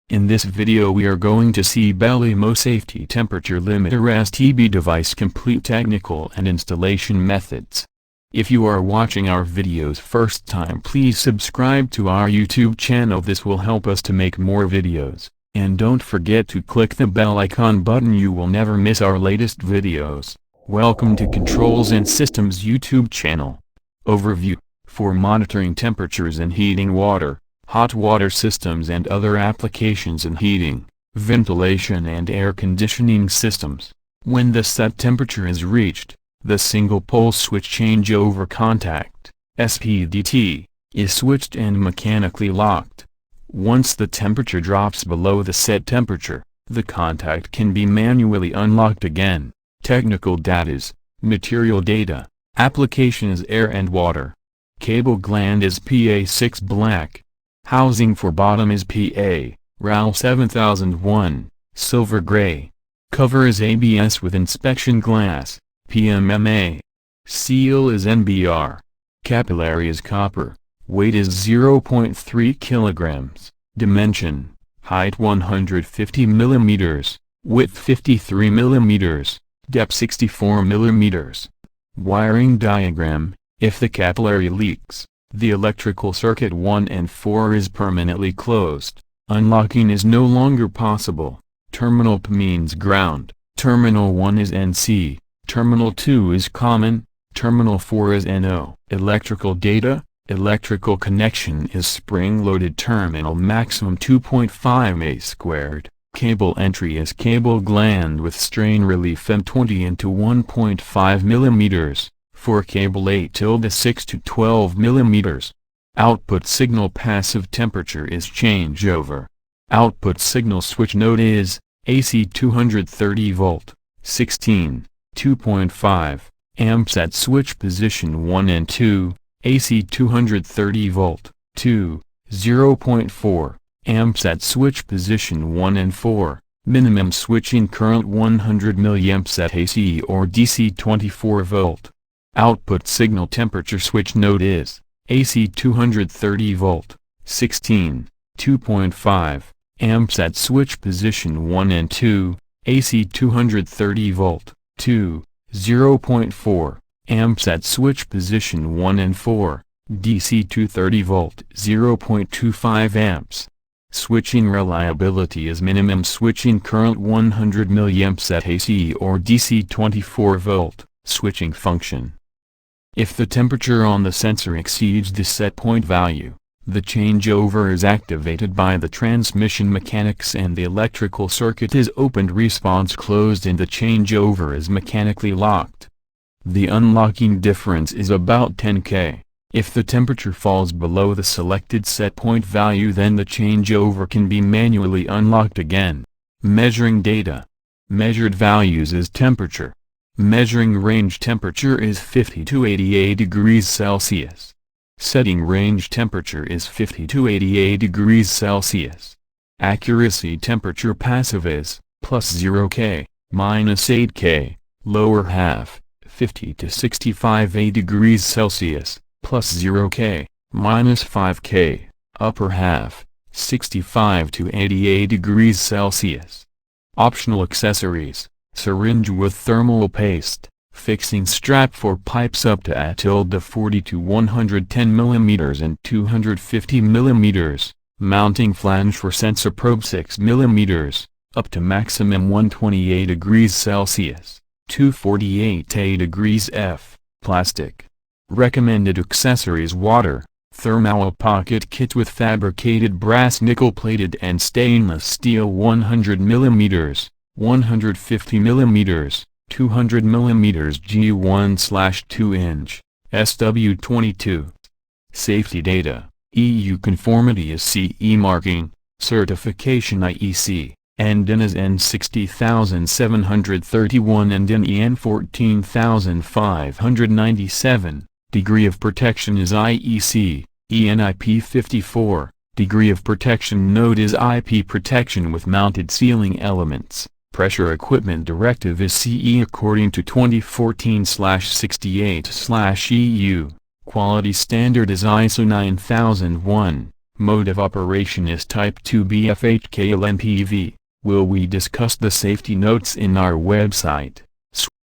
In this video we are going to see Belimo Safety Temperature Limiter STB device complete technical and installation methods. If you are watching our videos first time, please subscribe to our YouTube channel. This will help us to make more videos, and don't forget to click the bell icon button. You will never miss our latest videos. Welcome to Controls and Systems YouTube channel. Overview: for monitoring temperatures in heating water, hot water systems and other applications in heating, ventilation and air conditioning systems. When the set temperature is reached, the single pole switch changeover contact, SPDT, is switched and mechanically locked. Once the temperature drops below the set temperature, the contact can be manually unlocked again. Technical datas: material data, application is air and water. Cable gland is PA6 black. Housing for bottom is PA, RAL 7001, silver gray. Cover is ABS with inspection glass, PMMA. Seal is NBR. Capillary is copper. Weight is 0.3 kilograms. Dimension: height 150 millimeters, width 53 millimeters, depth 64 millimeters. Wiring diagram: if the capillary leaks, the electrical circuit 1 and 4 is permanently closed. Unlocking is no longer possible. Terminal P means ground, terminal 1 is NC, terminal 2 is common, terminal 4 is NO. Electrical data: electrical connection is spring-loaded terminal, maximum 2.5 A squared. Cable entry is cable gland with strain relief M20 into 1.5 millimeters. For cable 8-6 to 12 millimeters. Output signal passive temperature is changeover. Output signal switch node is AC 230 volt, 16, 2.5 amps at switch position 1 and 2, AC 230 volt, 2, 0.4 amps at switch position 1 and 4. Minimum switching current 100 milliamps at AC or DC 24 volt. Output signal temperature switch node is AC 230 volt, 16, 2.5 amps at switch position 1 and 2, AC 230 volt, 2, 0.4 amps at switch position 1 and 4, DC 230 volt, 0.25 amps. Switching reliability is minimum switching current 100 milliamps at AC or DC 24 volt. Switching function: if the temperature on the sensor exceeds the set point value, the changeover is activated by the transmission mechanics and the electrical circuit is opened, response closed, and the changeover is mechanically locked. The unlocking difference is about 10 K. If the temperature falls below the selected set point value, then the changeover can be manually unlocked again. Measuring data: measured values is temperature. Measuring range temperature is 50 to 88 degrees Celsius. Setting range temperature is 50 to 88 degrees Celsius. Accuracy temperature passive is +0 K, -8 K, lower half, 50 to 65 degrees Celsius, +0 K, -5 K, upper half, 65 to 88 degrees Celsius. Optional accessories: syringe with thermal paste, fixing strap for pipes up to A-40 to 110 mm and 250 mm, mounting flange for sensor probe 6 mm, up to maximum 128 degrees Celsius, 248 degrees F, plastic. Recommended accessories: water, thermal pocket kit with fabricated brass, nickel-plated and stainless steel 100 mm, 150 mm, 200 mm G1/2 inch, SW22. Safety data: EU conformity is CE marking, certification IEC, NDIN is N60731 and EN 14597, degree of protection is IEC, EN IP54, degree of protection node is IP protection with mounted sealing elements. Pressure equipment directive is CE according to 2014/68/EU. Quality standard is ISO 9001. Mode of operation is Type 2 BFHKLNPV. Will we discuss the safety notes in our website?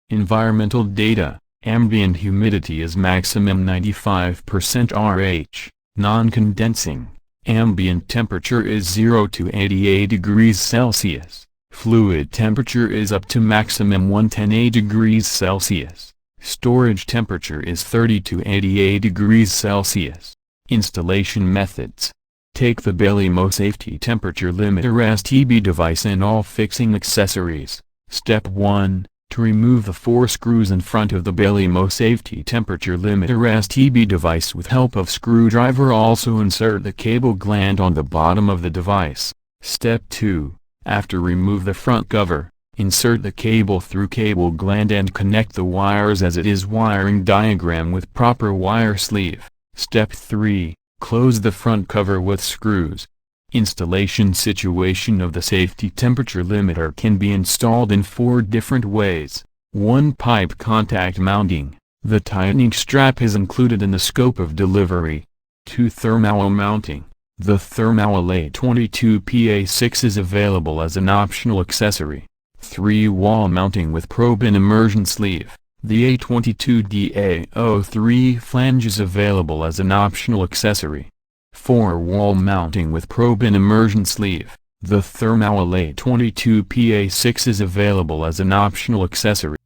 Environmental data. Ambient humidity is maximum 95% RH, non-condensing. Ambient temperature is 0 to 88 degrees Celsius. Fluid temperature is up to maximum 110 degrees Celsius. Storage temperature is 30 to 88 degrees Celsius. Installation methods. Take the Belimo Safety Temperature Limiter STB device and all fixing accessories. Step 1. To remove the 4 screws in front of the Belimo Safety Temperature Limiter STB device with help of screwdriver. Also insert the cable gland on the bottom of the device. Step 2. After remove the front cover, insert the cable through cable gland and connect the wires as it is wiring diagram with proper wire sleeve. Step 3. Close the front cover with screws. Installation situation of the safety temperature limiter can be installed in 4 different ways. 1. Pipe contact mounting. The tightening strap is included in the scope of delivery. 2. Thermal mounting. The thermal A22PA6 is available as an optional accessory. 3. Wall mounting with probe and immersion sleeve. The A22DA03 flange is available as an optional accessory. 4. Wall mounting with probe and immersion sleeve. The thermal A22PA6 is available as an optional accessory.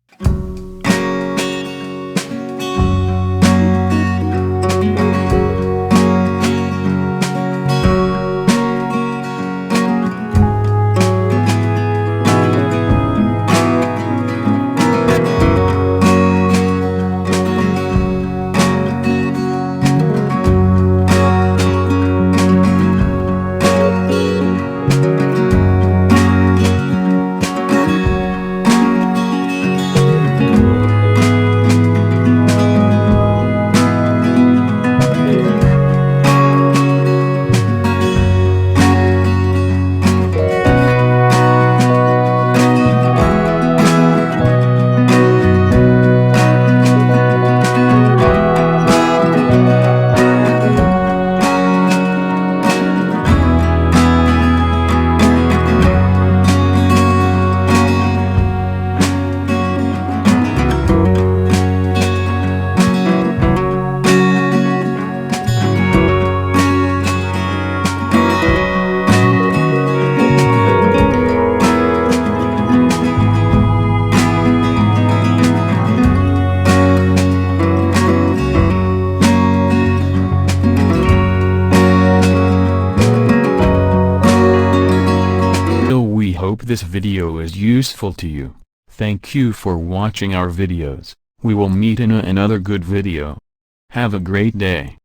Hope this video is useful to you. Thank you for watching our videos. We will meet in another good video. Have a great day.